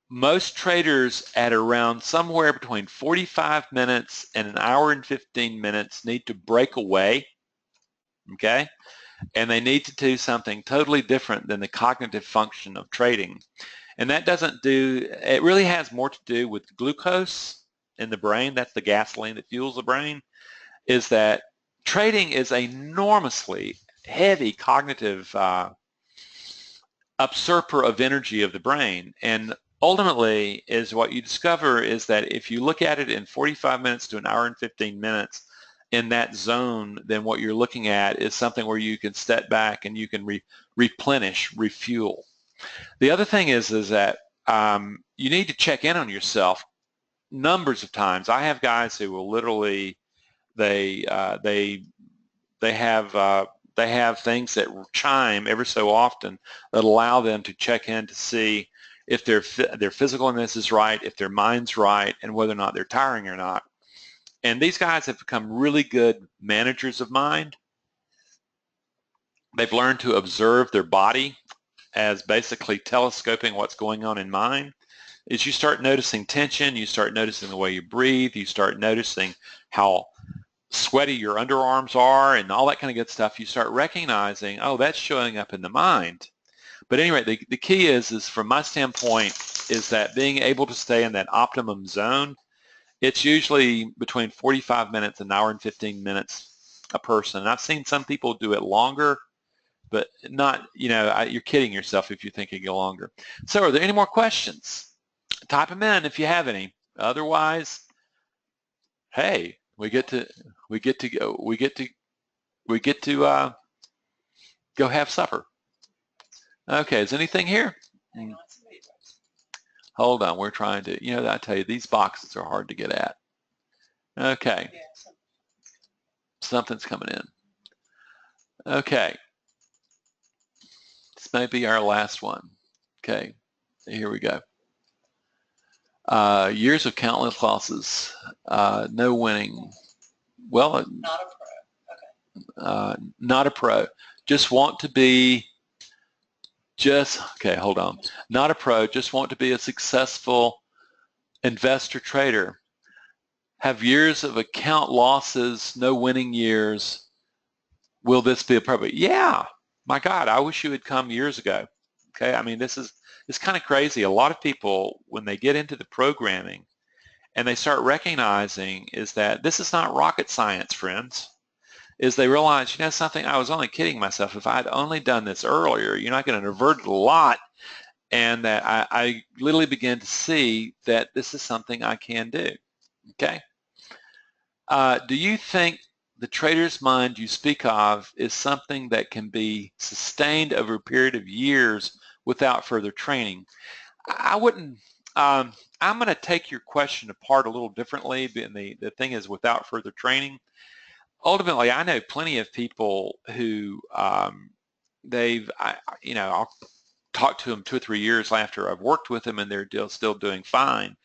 most traders at around somewhere between 45 minutes and an hour and 15 minutes need to break away, okay? And they need to do something totally different than the cognitive function of trading. And that it really has more to do with glucose in the brain. That's the gasoline that fuels the brain. Is that trading is an enormously heavy cognitive usurper of energy of the brain. And ultimately, is what you discover is that if you look at it in 45 minutes to an hour and 15 minutes in that zone, then what you're looking at is something where you can step back and you can replenish, refuel. The other thing is that you need to check in on yourself numbers of times. I have guys who will literally they have things that chime every so often that allow them to check in to see if their physicalness is right, if their mind's right, and whether or not they're tiring or not. And these guys have become really good managers of mind. They've learned to observe their body as basically telescoping what's going on in mind. As you start noticing tension, you start noticing the way you breathe, you start noticing how sweaty your underarms are and all that kind of good stuff, you start recognizing, oh, that's showing up in the mind. But anyway, the key is from my standpoint, is that being able to stay in that optimum zone, it's usually between 45 minutes and an hour and 15 minutes a person. And I've seen some people do it longer, but not, you're kidding yourself if you think it go longer. So are there any more questions? Type them in if you have any. Otherwise, hey, we get to go have supper. Okay, is anything here? Hold on, we're trying to, I tell you, these boxes are hard to get at. Okay, something's coming in. Okay, this may be our last one. Okay, here we go. Years of countless losses, no winning. Well, not a pro. Okay. Not a pro. Just want to be. Okay, hold on. Not a pro. Just want to be a successful investor trader. Have years of account losses, no winning years. Will this be appropriate? Yeah. My God, I wish you had come years ago. Okay, I mean, it's kind of crazy. A lot of people, when they get into the programming and they start recognizing is that this is not rocket science, friends, is they realize, something, I was only kidding myself. If I had only done this earlier, you're not going to avert a lot. And that I literally begin to see that this is something I can do. Okay. Do you think the trader's mind you speak of is something that can be sustained over a period of years without further training? I wouldn't. I'm going to take your question apart a little differently. The thing is, without further training, ultimately, I know plenty of people who I'll talk to them 2 or 3 years after I've worked with them, and they're still doing fine.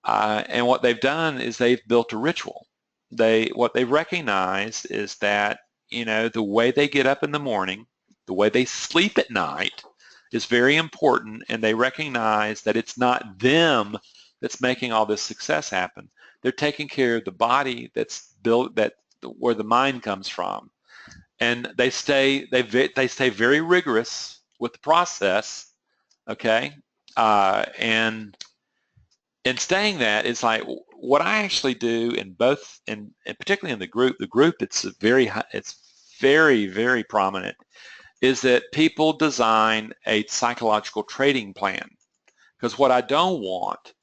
And what they've done is they've built a ritual. What they recognize is that, the way they get up in the morning, the way they sleep at night is very important, and they recognize that it's not them that's making all this success happen. They're taking care of the body that's built, where the mind comes from, and they stay very rigorous with the process. Okay, And in saying that, it's like what I actually do in both, and particularly in the group, it's very, very prominent, is that people design a psychological trading plan. Because what I don't want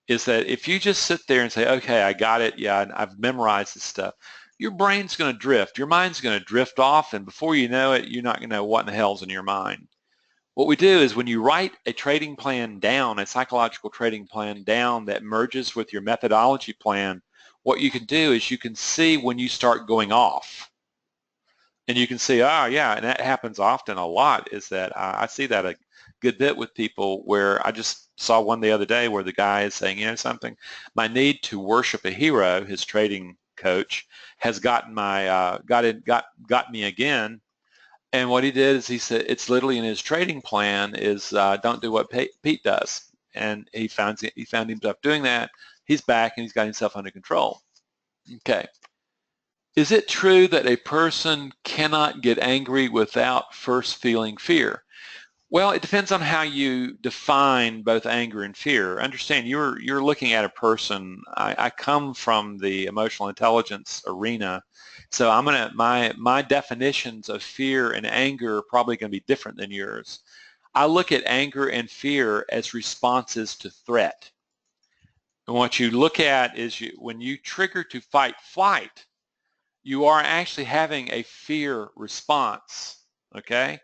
is that if you just sit there and say, okay, I got it, yeah, I've memorized this stuff, your brain's going to drift. Your mind's going to drift off, and before you know it, you're not going to know what in the hell's in your mind. What we do is when you write a trading plan down, a psychological trading plan down that merges with your methodology plan, what you can do is you can see when you start going off. And you can see, oh yeah, and that happens often a lot, is that I see that a good bit with people, where I just saw one the other day where the guy is saying, you know something, my need to worship a hero, his trading coach, has gotten got me again. And what he did is he said, it's literally in his trading plan is don't do what Pete does. And he found himself doing that. He's back and he's got himself under control. Okay. Is it true that a person cannot get angry without first feeling fear? Well, it depends on how you define both anger and fear. Understand, you're looking at a person. I come from the emotional intelligence arena, so my definitions of fear and anger are probably going to be different than yours. I look at anger and fear as responses to threat. And what you look at is when you trigger to fight, flight, you are actually having a fear response, okay?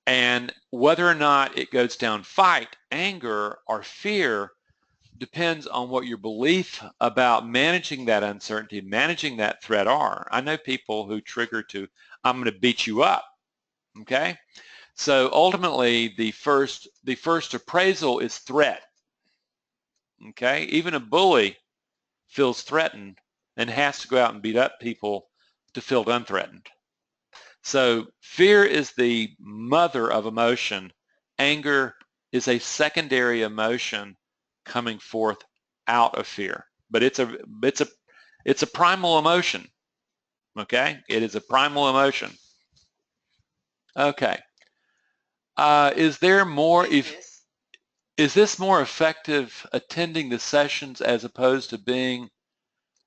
And whether or not it goes down fight, anger, or fear depends on what your belief about managing that uncertainty, managing that threat are. I know people who trigger to, I'm going to beat you up, okay? So ultimately, the first appraisal is threat, okay? Even a bully feels threatened and has to go out and beat up people to feel unthreatened. So fear is the mother of emotion. Anger is a secondary emotion coming forth out of fear. But it's a primal emotion. Okay? It is a primal emotion. Okay. Is this more effective attending the sessions as opposed to being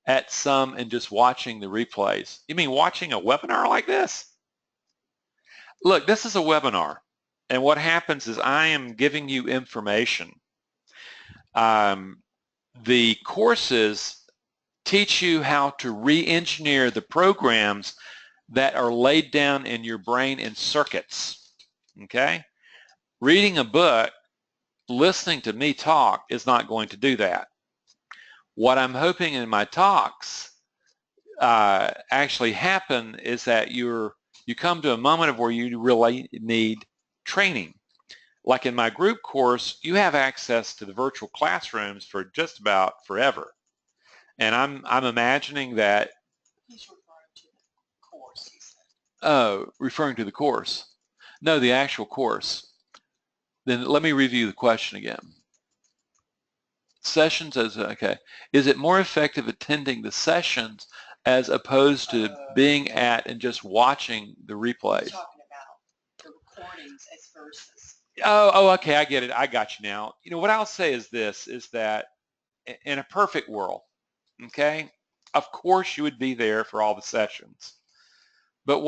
at some and just watching the replays? You mean watching a webinar like this? Look, this is a webinar, and what happens is I am giving you information. The courses teach you how to re-engineer the programs that are laid down in your brain in circuits, okay? Reading a book, listening to me talk is not going to do that. What I'm hoping in my talks actually happen is that you come to a moment of where you really need training. Like in my group course, you have access to the virtual classrooms for just about forever. And I'm imagining that. He's referring to the course, he said. Oh, referring to the course. No, the actual course. Then let me review the question again. Sessions as, okay. Is it more effective attending the sessions as opposed to being at and just watching the replays? He's talking about the recordings as versus. Oh, okay, I get it. I got you now. You know, what I'll say is this, is that in a perfect world, okay, of course you would be there for all the sessions. But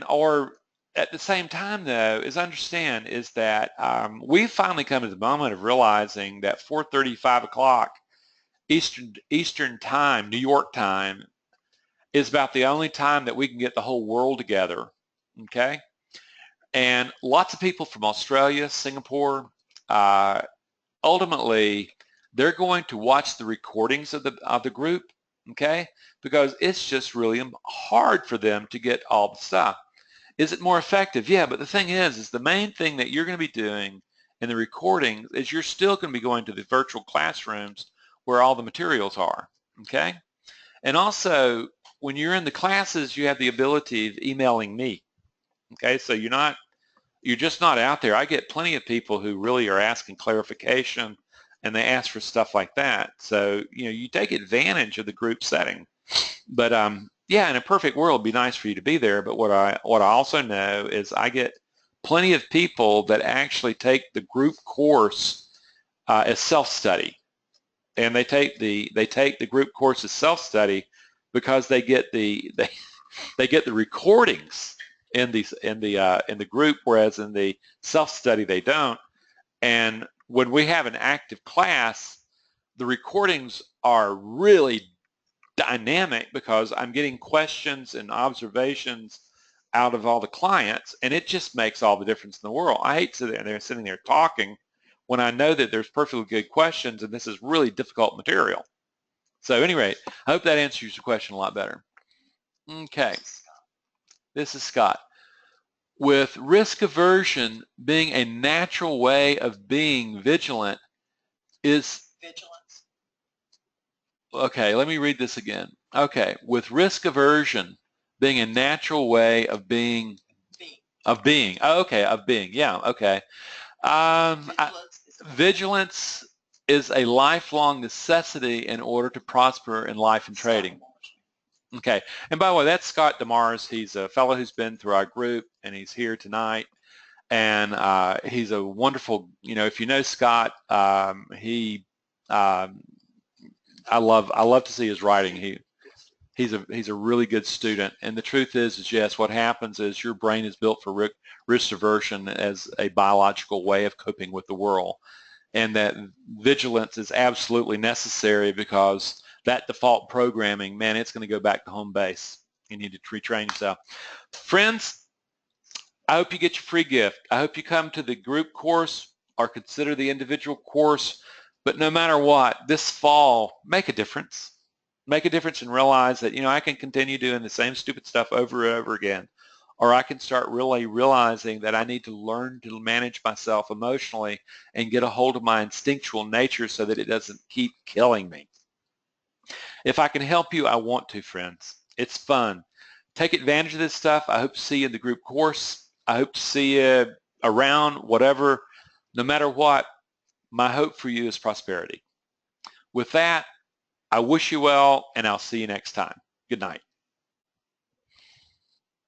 or at the same time, though, is understand is that we've finally come to the moment of realizing that 4:30, 5 o'clock Eastern time, New York time, is about the only time that we can get the whole world together, okay? And lots of people from Australia, Singapore, ultimately, they're going to watch the recordings of the group, okay? Because it's just really hard for them to get all the stuff. Is it more effective? Yeah, but the thing is the main thing that you're going to be doing in the recordings is you're still going to be going to the virtual classrooms where all the materials are, okay? And also, when you're in the classes, you have the ability of emailing me, okay? So you're just not out there. I get plenty of people who really are asking clarification, and they ask for stuff like that. So, you know, you take advantage of the group setting. But yeah, in a perfect world, it'd be nice for you to be there. But what I also know is I get plenty of people that actually take the group course as self-study, and they take the group course as self-study because they get the recordings in the group, whereas in the self-study they don't. And when we have an active class, the recordings are really dynamic because I'm getting questions and observations out of all the clients, and it just makes all the difference in the world. I hate sitting there talking when I know that there's perfectly good questions and this is really difficult material. So anyway, I hope that answers your question a lot better. Okay, this is Scott. With risk aversion being a natural way of being vigilant, is Vigilance. okay, let me read this again. Okay, with risk aversion being a natural way of being, oh, okay, of being, yeah, okay. Vigilance is a lifelong necessity in order to prosper in life and trading. Okay, and by the way, that's Scott DeMars. He's a fellow who's been through our group, and he's here tonight. And he's a wonderful, if you know Scott, I love to see his writing. He's a really good student. And the truth is yes, what happens is your brain is built for risk aversion as a biological way of coping with the world. And that vigilance is absolutely necessary because that default programming, man, it's going to go back to home base. You need to retrain yourself. Friends, I hope you get your free gift. I hope you come to the group course or consider the individual course. But no matter what, this fall, make a difference. Make a difference and realize that, I can continue doing the same stupid stuff over and over again. Or I can start really realizing that I need to learn to manage myself emotionally and get a hold of my instinctual nature so that it doesn't keep killing me. If I can help you, I want to, friends. It's fun. Take advantage of this stuff. I hope to see you in the group course. I hope to see you around, whatever. No matter what, my hope for you is prosperity. With that, I wish you well, and I'll see you next time. Good night.